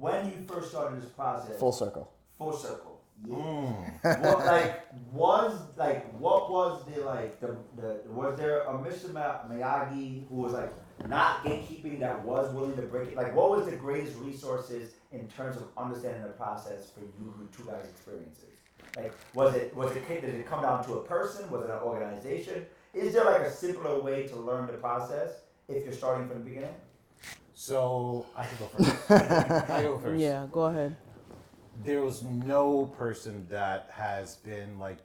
when you first started this process. Full circle. Yeah. What was was there a Mr. Miyagi who was like not gatekeeping that was willing to break it? Like, what was the greatest resources in terms of understanding the process for you two guys' experiences? Like, did it come down to a person? Was it an organization? Is there like a simpler way to learn the process if you're starting from the beginning? So I can go first. I go first. Yeah, go ahead. There was no person that has been like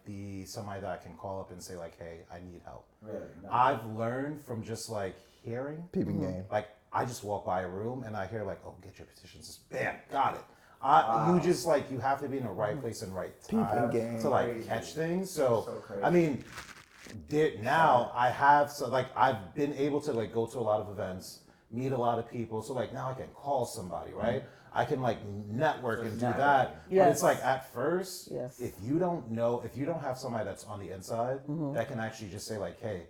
somebody that I can call up and say like, hey, I need help. Really? No. I've learned from just like hearing. Peeping game. Like I just walk by a room and I hear like, oh, get your petitions. Just bam, got it. You just like, you have to be in the right place and right time to like catch things. So I mean, now I have, so like I've been able to like go to a lot of events, meet a lot of people. So like now I can call somebody, right? I can like network and do that. Yes. But it's like at first, Yes. if you don't have somebody that's on the inside that can actually just say like, hey,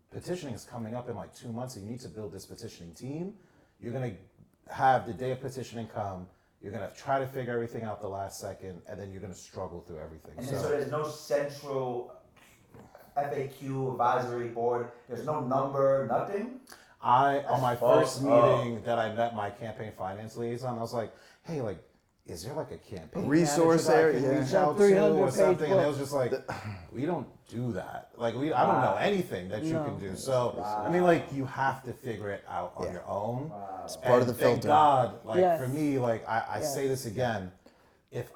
petitioning is coming up in like 2 months and you need to build this petitioning team. You're going to have the day of petitioning come. You're going to try to figure everything out the last second, and then you're going to struggle through everything. And so there's no central FAQ advisory board. There's no number, nothing? On my first meeting that I met my campaign finance liaison, I was like, hey, like, is there like a campaign resource manager that I area? can reach out to or 300-page something? And it book. was just like, we don't do that. Like, I don't know anything that you can do. So, I mean, like, you have to figure it out on your own. It's part of the filter. Thank God, like, Yes. for me, like, I say this again, if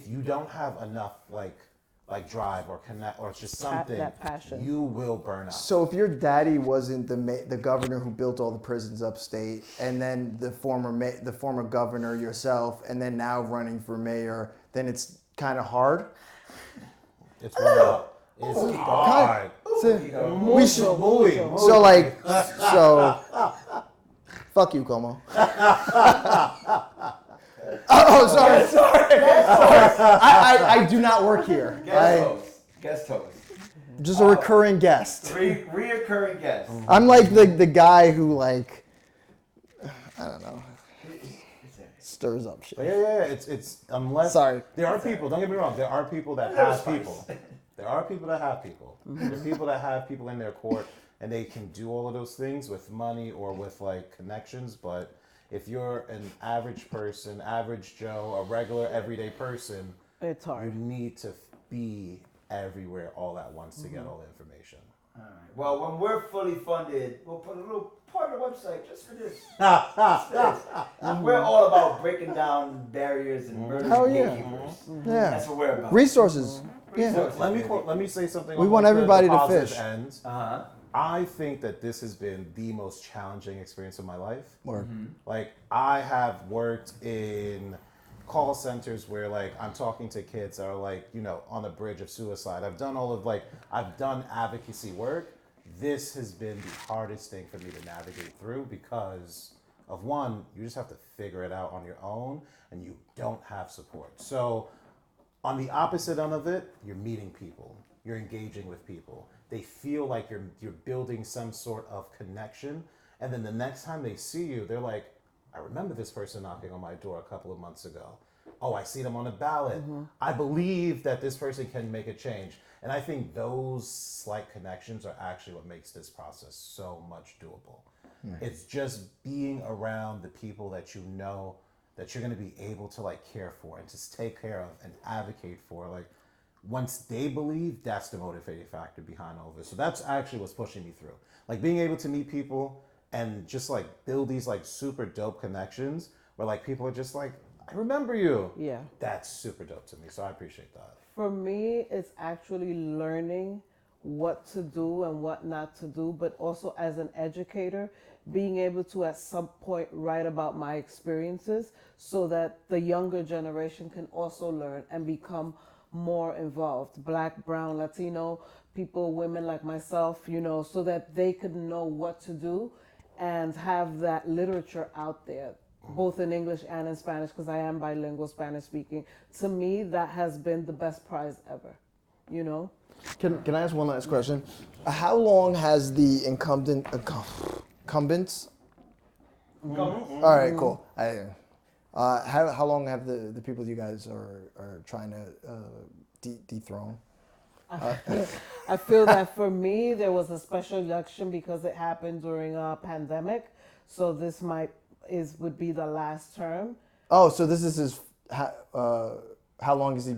you don't have enough, like drive or connect or just something, that passion. you will burn out. So if your daddy wasn't the governor who built all the prisons upstate, and then the former governor yourself, and then now running for mayor, then it's kind of hard. It's hard. It's hard. We should. So like, fuck you, Como. Oh, sorry. I do not work here. Guest host. Just a recurring guest. Reoccurring guest. I'm like the guy who like, I don't know, stirs up shit. Yeah. It's unless there are people. Don't get me wrong. There are people that have people. There are people that have people. There are people that have people in their court, and they can do all of those things with money or with like connections. But if you're an average person, average Joe, a regular everyday person, It's hard. you need to be everywhere all at once to get all the information. All right. Well, when we're fully funded, we'll put a little part of the website just for this. We're all about breaking down barriers and murdering gatekeepers. Yeah. That's what we're about. Resources. Yeah. Let me say something. We on want the everybody to positive fish. End. Uh-huh. I think that this has been the most challenging experience of my life. Word. Like, I have worked in call centers where like I'm talking to kids that are like, on the bridge of suicide. I've done advocacy work. This has been the hardest thing for me to navigate through because of one, you just have to figure it out on your own and you don't have support. So on the opposite end of it, you're meeting people, you're engaging with people. They feel like you're building some sort of connection. And then the next time they see you, they're like, I remember this person knocking on my door a couple of months ago. Oh, I see them on a ballot. I believe that this person can make a change. And I think those slight connections are actually what makes this process so much doable. It's just being around the people that you know that you're going to be able to like care for and just take care of and advocate for. Like, once they believe, that's the motivating factor behind all of this. So that's actually what's pushing me through. Like, being able to meet people and just like build these like super dope connections where like people are just like, I remember you. Yeah. That's super dope to me. So I appreciate that. For me, it's actually learning what to do and what not to do, but also as an educator, being able to at some point write about my experiences so that the younger generation can also learn and become more involved. Black, brown, Latino people, women like myself, so that they could know what to do and have that literature out there, both in English and in Spanish, because I am bilingual, Spanish speaking. To me, that has been the best prize ever, Can I ask one last question? How long has the incumbents Couple. All right, cool. How long have the people you guys are trying to dethrone? I feel that for me, there was a special election because it happened during a pandemic. So this would be the last term. Oh, so this is his. How long is he?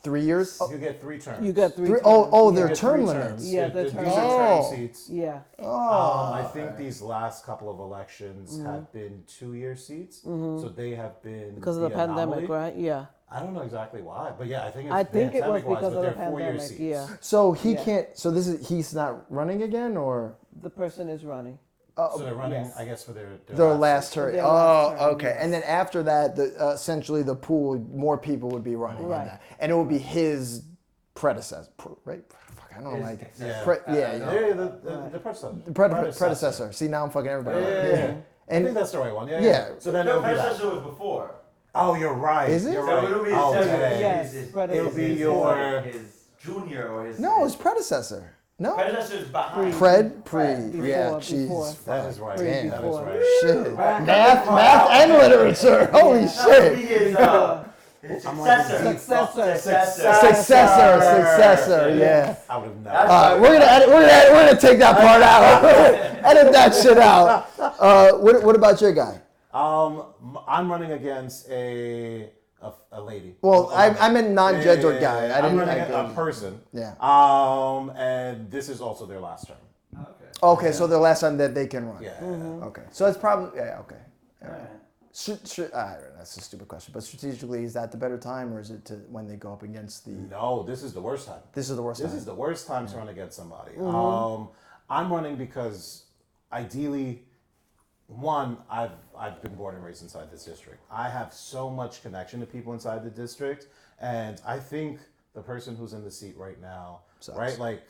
3 years? You get 3 terms. You get three. Three, terms. oh, You they're get term 3 limits. terms. Yeah, These they're are term term limits. seats. Yeah. I think these last couple of elections have been 2-year seats, so they have been Because of the pandemic, anomaly. right? Yeah. I don't know exactly why, but yeah, I think it's I think it was pandemic-wise, because but of the they're 4-year pandemic. seats. Yeah. So he Yeah. can't. So he's not running again, or The person is running. So they're running, Yes. I guess, for their their last term. term? Their Oh, last term, okay. yes. And then after that, essentially the pool, more people would be running in Right. that, and it would be his predecessor, right? Fuck, I don't His like. successor. Yeah. Yeah. The predecessor. Predecessor. See, now I'm fucking everybody. Yeah. up. I think that's the right one. Yeah. Yeah. So then The it'll be that. predecessor was before. Oh, you're right. Is it? You're So right. it'll be his Okay. Yes, It'll be his, your. his junior or his. No, his predecessor. No. predecessor is behind. Pre. Yeah. Before. Jesus. That is right. Damn. That is Before. right. Shit. Math and literature. Holy That would be shit. his successor. Successor. Yeah. I would have never. That's- We're gonna take that part out. Edit that shit out. What about your guy? I'm running against a lady. Well, A woman. I meant non-gendered guy. I I'm didn't. running I a didn't- person. Yeah. And this is also their last term. Okay. Okay, so the last time that they can run. Yeah. Okay, so it's probably okay. All right. Alright. That's a stupid question, but strategically, is that the better time, or is it to when they go up against the? No, this is the worst time. This is the worst This time. is the worst time to run against somebody. I'm running because ideally, one, I've been born and raised inside this district. I have so much connection to people inside the district, and I think the person who's in the seat right now, Sucks. right, like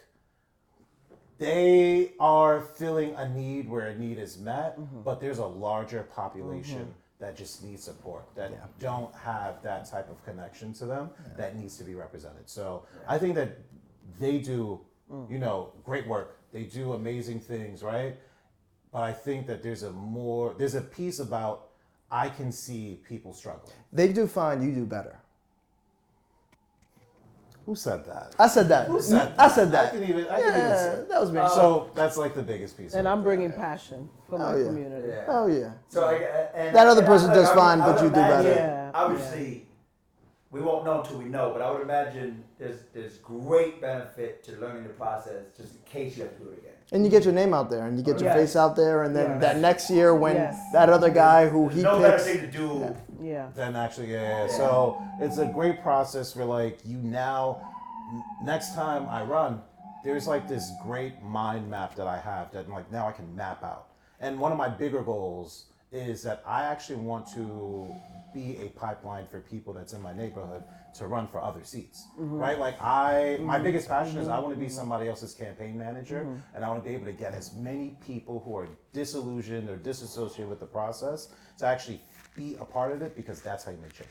they are filling a need where a need is met, but there's a larger population that just needs support, that don't have that type of connection to them that needs to be represented. So I think that they do, great work. They do amazing things, right? But I think that there's a piece about I can see people struggling. They do fine. You do better. Who said that? I said that. Who said I said I that. can even say Yeah, that was me. So that's like the biggest piece. And of I'm it. bringing passion for my yeah. community. Yeah. Oh yeah. So like, and, That other and person I- does I would- fine, I but would you do better. imagine, Yeah, Obviously, we won't know until we know, but I would imagine there's great benefit to learning the process just in case you have to do it again. And you get your name out there, and you get your Yes. face out there, and then Yeah. that next year when Yes. that other guy who There's he no better picks. thing to do. Yeah. Then actually, yeah. So it's a great process where like you now, next time I run, there's like this great mind map that I have that like now I can map out. And one of my bigger goals is that I actually want to be a pipeline for people that's in my neighborhood to run for other seats, right? Like my biggest passion is I want to be somebody else's campaign manager, and I want to be able to get as many people who are disillusioned or disassociated with the process to actually be a part of it, because that's how you make change.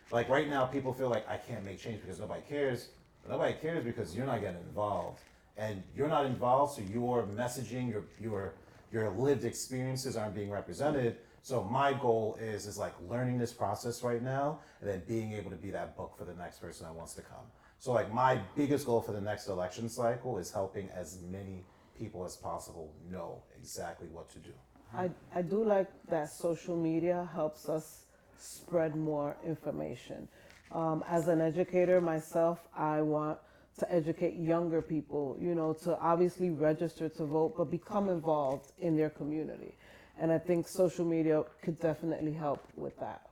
Like right now, people feel like I can't make change because nobody cares. But nobody cares because you're not getting involved, and you're not involved, so your messaging, your lived experiences aren't being represented. So my goal is like learning this process right now, and then being able to be that book for the next person that wants to come. So like my biggest goal for the next election cycle is helping as many people as possible know exactly what to do. I do like that social media helps us spread more information. As an educator myself, I want to educate younger people, to obviously register to vote, but become involved in their community. And I think social media could definitely help with that.